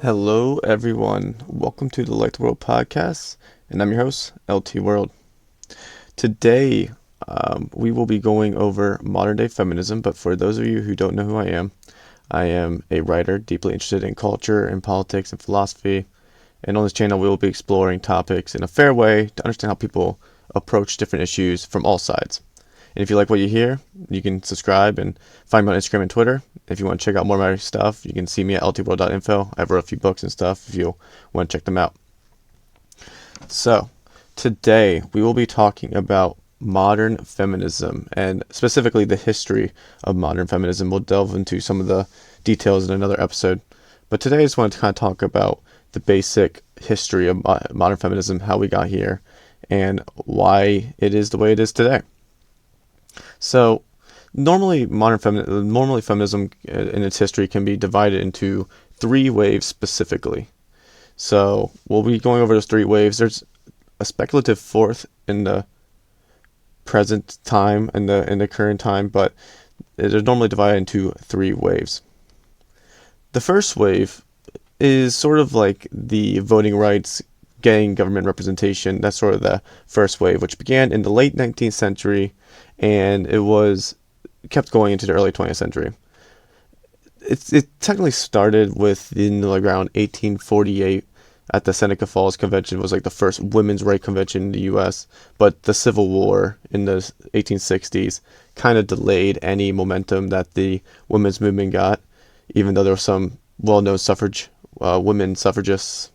Hello, everyone. Welcome to the Light the World podcast, and I'm your host, LT World. Today, we will be going over modern day feminism, but for those of you who don't know who I am a writer deeply interested in culture and politics and philosophy, and on this channel, we will be exploring topics in a fair way to understand how people approach different issues from all sides. And if you like what you hear, you can subscribe and find me on Instagram and Twitter. If you want to check out more of my stuff, you can see me at ltworld.info. I've wrote a few books and stuff if you want to check them out. So, today we will be talking about modern feminism and specifically the history of modern feminism. We'll delve into some of the details in another episode. But today I just wanted to kind of talk about the basic history of modern feminism, how we got here, and why it is the way it is today. So, normally feminism in its history can be divided into three waves specifically. So, we'll be going over those three waves. There's a speculative fourth in the present time and in the current time, but it is normally divided into three waves. The first wave is sort of like the voting rights, getting government representation. That's sort of the first wave, which began in the late 19th century, and it kept going into the early 20th century. It technically started within around 1848 at the Seneca Falls Convention. Was like the first women's rights convention in the U.S., but the Civil War in the 1860s kind of delayed any momentum that the women's movement got, even though there were some well-known women suffragists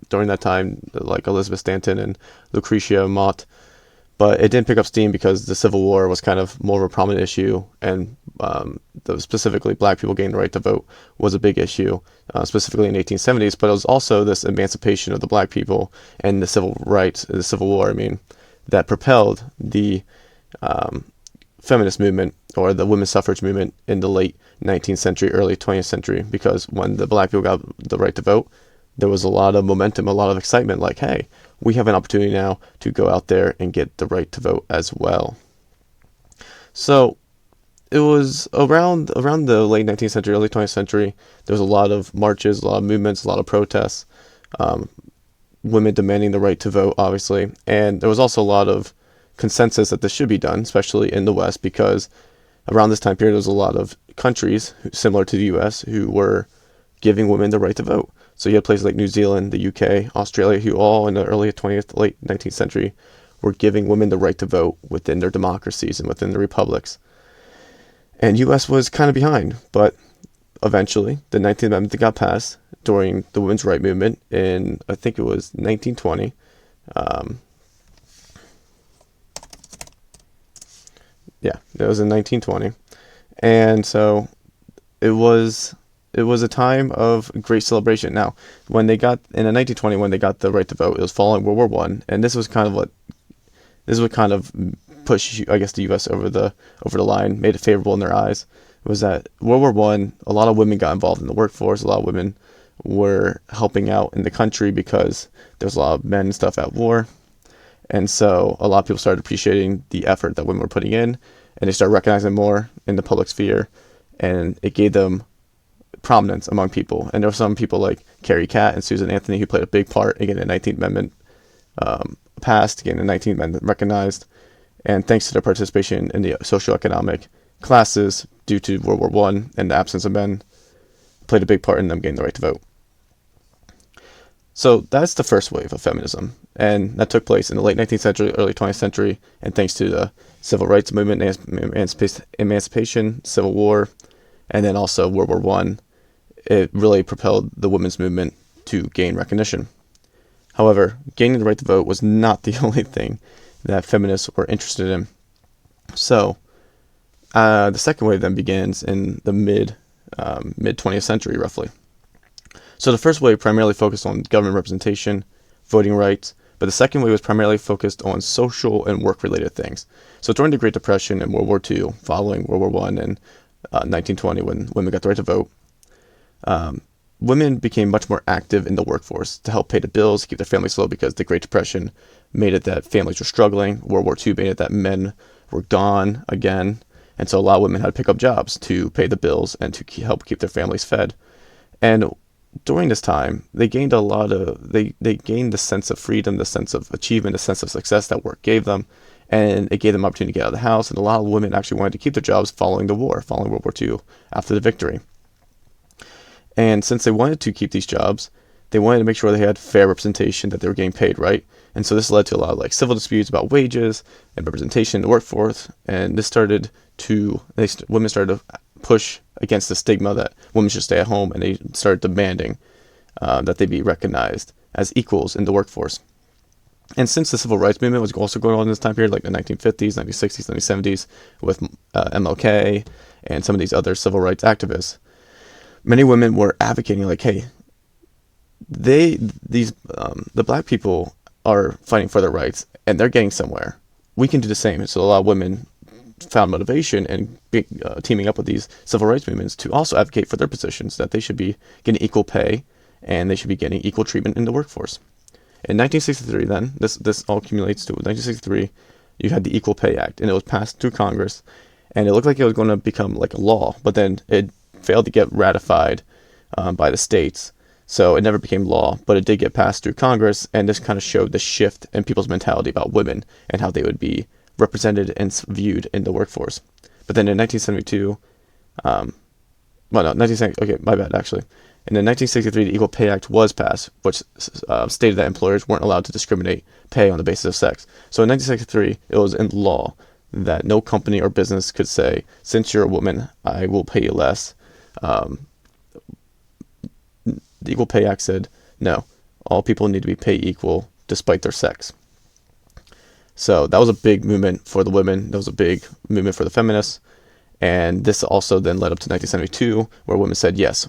during that time, like Elizabeth Stanton and Lucretia Mott. But it didn't pick up steam because the Civil War was kind of more of a prominent issue, and specifically black people getting the right to vote was a big issue, specifically in the 1870s. But it was also this emancipation of the black people and the civil war, that propelled the feminist movement or the women's suffrage movement in the late 19th century, early 20th century, because when the black people got the right to vote, there was a lot of momentum, a lot of excitement, like, hey, we have an opportunity now to go out there and get the right to vote as well. So it was around the late 19th century, early 20th century, there was a lot of marches, a lot of movements, a lot of protests, women demanding the right to vote, obviously. And there was also a lot of consensus that this should be done, especially in the West, because around this time period, there was a lot of countries similar to the U.S. who were giving women the right to vote. So you had places like New Zealand, the UK, Australia, who all in the early 20th, late 19th century were giving women the right to vote within their democracies and within the republics. And US was kind of behind, but eventually the 19th Amendment got passed during the women's rights movement in, I think it was 1920. It was in 1920. And so it was a time of great celebration. Now, when they got in 1920, when they got the right to vote, it was following World War One, and this was what kind of pushed, I guess, the U.S. over the line, made it favorable in their eyes. It was that World War One, a lot of women got involved in the workforce. A lot of women were helping out in the country because there was a lot of men and stuff at war, and so a lot of people started appreciating the effort that women were putting in, and they started recognizing more in the public sphere, and it gave them prominence among people. And there were some people like Carrie Catt and Susan Anthony who played a big part in getting the 19th Amendment passed, getting the 19th Amendment recognized, and thanks to their participation in the socioeconomic classes due to World War One and the absence of men, played a big part in them getting the right to vote. So that's the first wave of feminism, and that took place in the late 19th century, early 20th century, and thanks to the civil rights movement, emancipation, Civil War, and then also World War One, it really propelled the women's movement to gain recognition. However, gaining the right to vote was not the only thing that feminists were interested in. So, the second wave then begins in the mid 20th century, roughly. So the first wave primarily focused on government representation, voting rights, but the second wave was primarily focused on social and work-related things. So during the Great Depression and World War II, following World War I and 1920, when women got the right to vote, women became much more active in the workforce to help pay the bills, keep their families afloat, because the Great Depression made it that families were struggling. World War II made it that men were gone again. And so a lot of women had to pick up jobs to pay the bills and to help keep their families fed. And during this time, they gained they gained the sense of freedom, the sense of achievement, the sense of success that work gave them, and it gave them opportunity to get out of the house. And a lot of women actually wanted to keep their jobs following the war, following World War II, after the victory. And since they wanted to keep these jobs, they wanted to make sure they had fair representation, that they were getting paid right. And so this led to a lot of like civil disputes about wages and representation in the workforce. And this started to women started to push against the stigma that women should stay at home, and they started demanding that they be recognized as equals in the workforce. And since the civil rights movement was also going on in this time period, like the 1950s, 1960s, 1970s, with MLK and some of these other civil rights activists, many women were advocating like, hey, the black people are fighting for their rights and they're getting somewhere. We can do the same. So a lot of women found motivation in teaming up with these civil rights movements to also advocate for their positions, that they should be getting equal pay and they should be getting equal treatment in the workforce. In 1963, then, this all accumulates to 1963, you had the Equal Pay Act, and it was passed through Congress, and it looked like it was going to become like a law, but then it failed to get ratified by the states, so it never became law, but it did get passed through Congress, and this kind of showed the shift in people's mentality about women and how they would be represented and viewed in the workforce. But then in 1972, okay, my bad, actually. And in 1963, the Equal Pay Act was passed, which stated that employers weren't allowed to discriminate pay on the basis of sex. So in 1963, it was in law that no company or business could say, since you're a woman, I will pay you less. The Equal Pay Act said, no, all people need to be paid equal despite their sex. So that was a big movement for the women. That was a big movement for the feminists. And this also then led up to 1972, where women said, yes,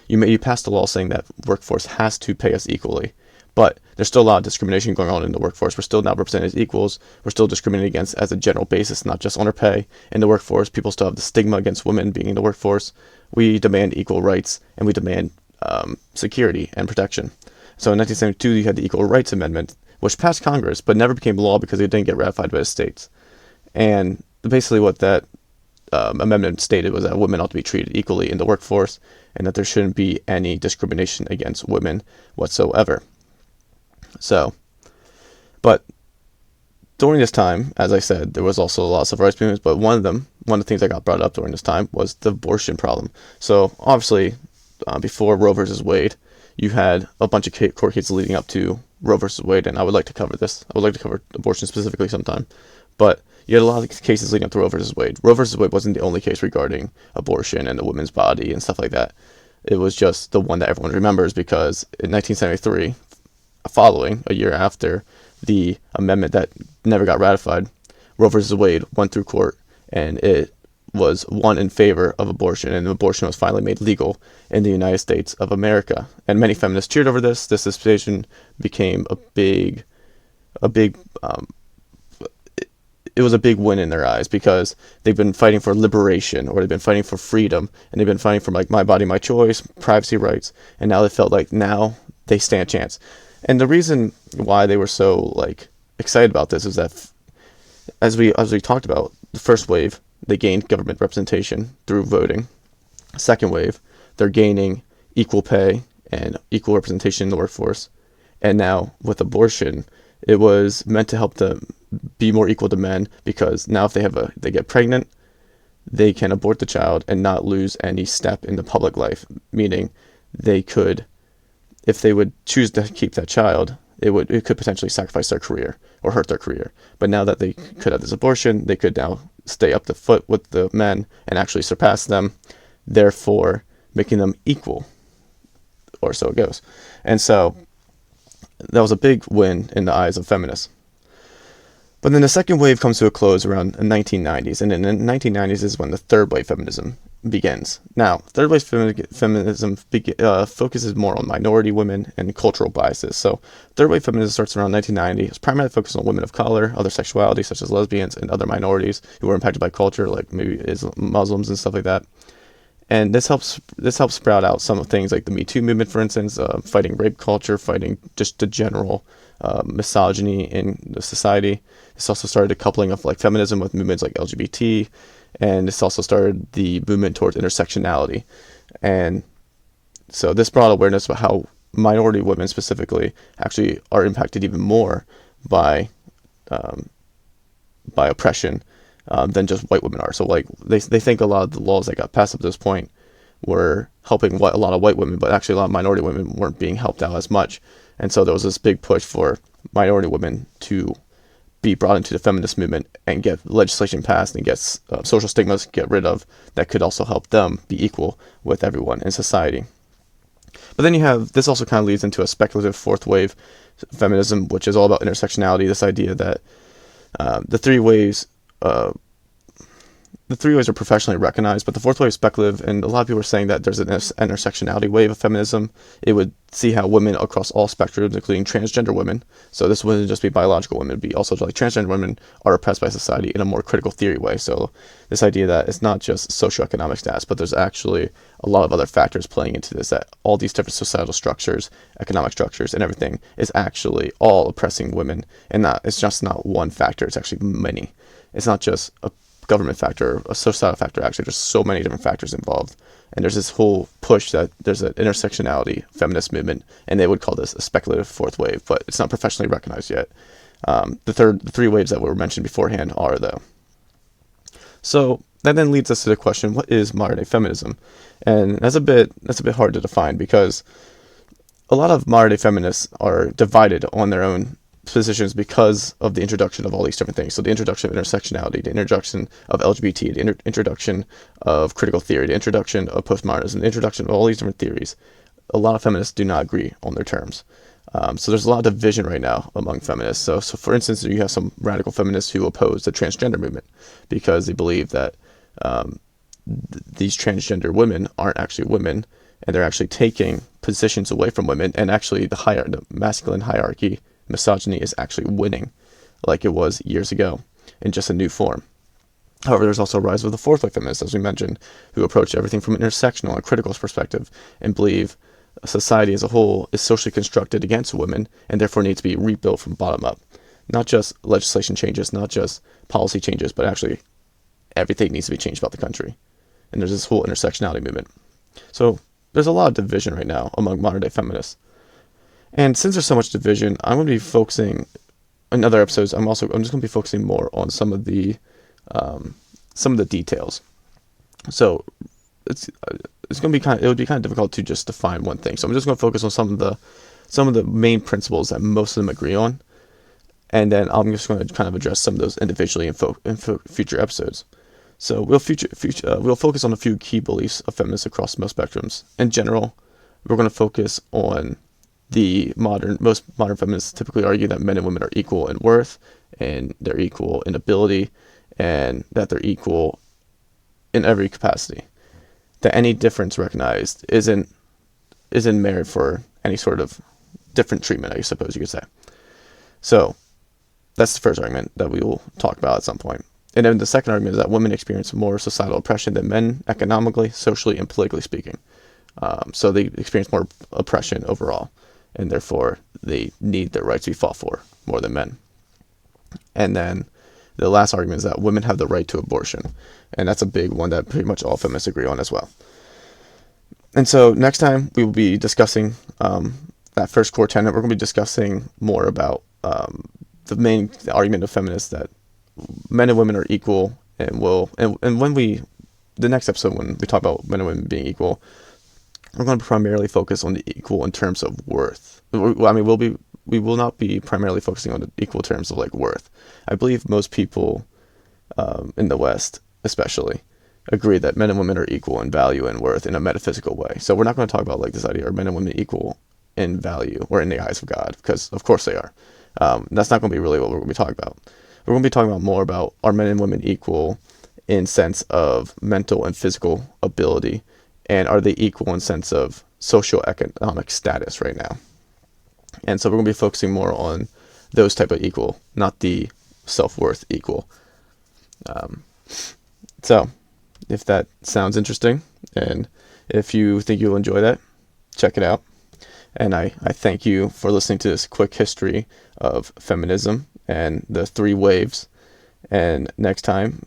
you passed a law saying that workforce has to pay us equally, but there's still a lot of discrimination going on in the workforce. We're still not represented as equals. We're still discriminated against as a general basis, not just on our pay. In the workforce, people still have the stigma against women being in the workforce. We demand equal rights, and we demand security and protection. So in 1972, you had the Equal Rights Amendment, which passed Congress, but never became law because it didn't get ratified by the states. And basically what that amendment stated was that women ought to be treated equally in the workforce, and that there shouldn't be any discrimination against women whatsoever. So, but during this time, as I said, there was also a lot of civil rights movements, but one of the things that got brought up during this time was the abortion problem. So obviously, before Roe versus Wade, you had a bunch of court cases leading up to Roe versus Wade, and I would like to cover this. I would like to cover abortion specifically sometime, but you had a lot of cases leading up to Roe versus Wade. Roe versus Wade wasn't the only case regarding abortion and the woman's body and stuff like that. It was just the one that everyone remembers because in 1973, following a year after the amendment that never got ratified, Roe versus Wade went through court, and it was won in favor of abortion, and abortion was finally made legal in the United States of America. And many feminists cheered over this. This decision became it was a big win in their eyes because they've been fighting for liberation, or they've been fighting for freedom, and they've been fighting for like my body, my choice, privacy rights, and now they felt like now they stand a chance. And the reason why they were so like excited about this is that as we talked about, the first wave, they gained government representation through voting. Second wave, they're gaining equal pay and equal representation in the workforce. And now with abortion, it was meant to help them be more equal to men, because now if they get pregnant, they can abort the child and not lose any step in the public life. Meaning, they could, if they would choose to keep that child, it could potentially sacrifice their career or hurt their career. But now that they could have this abortion, they could now stay up the foot with the men and actually surpass them, therefore making them equal, or so it goes. And so that was a big win in the eyes of feminists. But then the second wave comes to a close around the 1990s, and in the 1990s is when the third wave feminism begins. Now, third wave feminism focuses more on minority women and cultural biases. So third wave feminism starts around 1990. It's primarily focused on women of color, other sexualities such as lesbians, and other minorities who were impacted by culture, like maybe Muslims and stuff like that. And this helps sprout out some of things like the Me Too movement, for instance, fighting rape culture, fighting just the general misogyny in the society. This also started a coupling of like feminism with movements like LGBT, and this also started the movement towards intersectionality. And So this brought awareness about how minority women specifically actually are impacted even more by um, by oppression than just white women are. So like they think a lot of the laws that got passed up to this point were helping a lot of white women, but actually a lot of minority women weren't being helped out as much. And so there was this big push for minority women to be brought into the feminist movement and get legislation passed and get social stigmas get rid of that could also help them be equal with everyone in society. But then you have, this also kind of leads into a speculative fourth wave feminism, which is all about intersectionality. This idea that the three waves uh, the three ways are professionally recognized, but the fourth wave is speculative, and a lot of people are saying that there's an intersectionality wave of feminism. It would see how women across all spectrums, including transgender women, so this wouldn't just be biological women, it'd be also like transgender women are oppressed by society in a more critical theory way. So this idea that it's not just socioeconomic status, but there's actually a lot of other factors playing into this, that all these different societal structures, economic structures, and everything is actually all oppressing women, and that it's just not one factor, it's actually many. It's not just a government factor, a societal factor. Actually, there's so many different factors involved, and there's this whole push that there's an intersectionality feminist movement, and they would call this a speculative fourth wave, but it's not professionally recognized yet. The three waves that were mentioned beforehand are, though. So that then leads us to the question: what is modern day feminism? And that's a bit hard to define, because a lot of modern day feminists are divided on their own positions because of the introduction of all these different things. So the introduction of intersectionality, the introduction of LGBT, the introduction of critical theory, the introduction of postmodernism, the introduction of all these different theories. A lot of feminists do not agree on their terms. So there's a lot of division right now among feminists. So for instance, you have some radical feminists who oppose the transgender movement because they believe that these transgender women aren't actually women, and they're actually taking positions away from women, and actually the masculine hierarchy, misogyny, is actually winning like it was years ago in just a new form. However, there's also a rise of the fourth wave feminists, as we mentioned, who approach everything from an intersectional and critical perspective and believe society as a whole is socially constructed against women and therefore needs to be rebuilt from bottom up. Not just legislation changes, not just policy changes, but actually everything needs to be changed about the country. And there's this whole intersectionality movement. So there's a lot of division right now among modern day feminists. And since there's so much division, I'm going to be focusing in other episodes. I'm just going to be focusing more on some of the details. So it's going to be it would be kind of difficult to just define one thing. So I'm just going to focus on some of the main principles that most of them agree on, and then I'm just going to kind of address some of those individually in future episodes. So we'll focus on a few key beliefs of feminists across most spectrums. In general, we're going to focus on most modern feminists typically argue that men and women are equal in worth, and they're equal in ability, and that they're equal in every capacity. That any difference recognized isn't merit for any sort of different treatment, I suppose you could say. So that's the first argument that we will talk about at some point. And then the second argument is that women experience more societal oppression than men, economically, socially, and politically speaking. So they experience more oppression overall, and therefore they need their rights to be fought for more than men. And then the last argument is that women have the right to abortion, and that's a big one that pretty much all feminists agree on as well. And so next time we will be discussing that first core tenet. We're going to be discussing more about the main argument of feminists that men and women are equal, and when the next episode, when we talk about men and women being equal, we're going to primarily focus on the equal in terms of worth. I mean, we will not be primarily focusing on the equal terms of like worth. I believe most people in the West, especially, agree that men and women are equal in value and worth in a metaphysical way. So we're not going to talk about like this idea, are men and women equal in value or in the eyes of God? Because of course they are. That's not going to be really what we're going to be talking about. We're going to be talking about more about, are men and women equal in sense of mental and physical ability, and are they equal in sense of socioeconomic status right now? And so we're going to be focusing more on those type of equal, not the self-worth equal. So if that sounds interesting, and if you think you'll enjoy that, check it out. And I thank you for listening to this quick history of feminism and the three waves. And next time,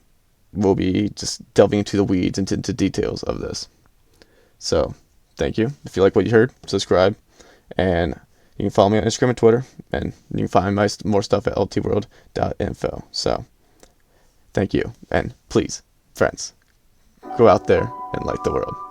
we'll be just delving into the weeds and into details of this. So thank you. If you like what you heard, subscribe, and you can follow me on Instagram and Twitter, and you can find my more stuff at ltworld.info. So, thank you, and please, friends, go out there and light the world.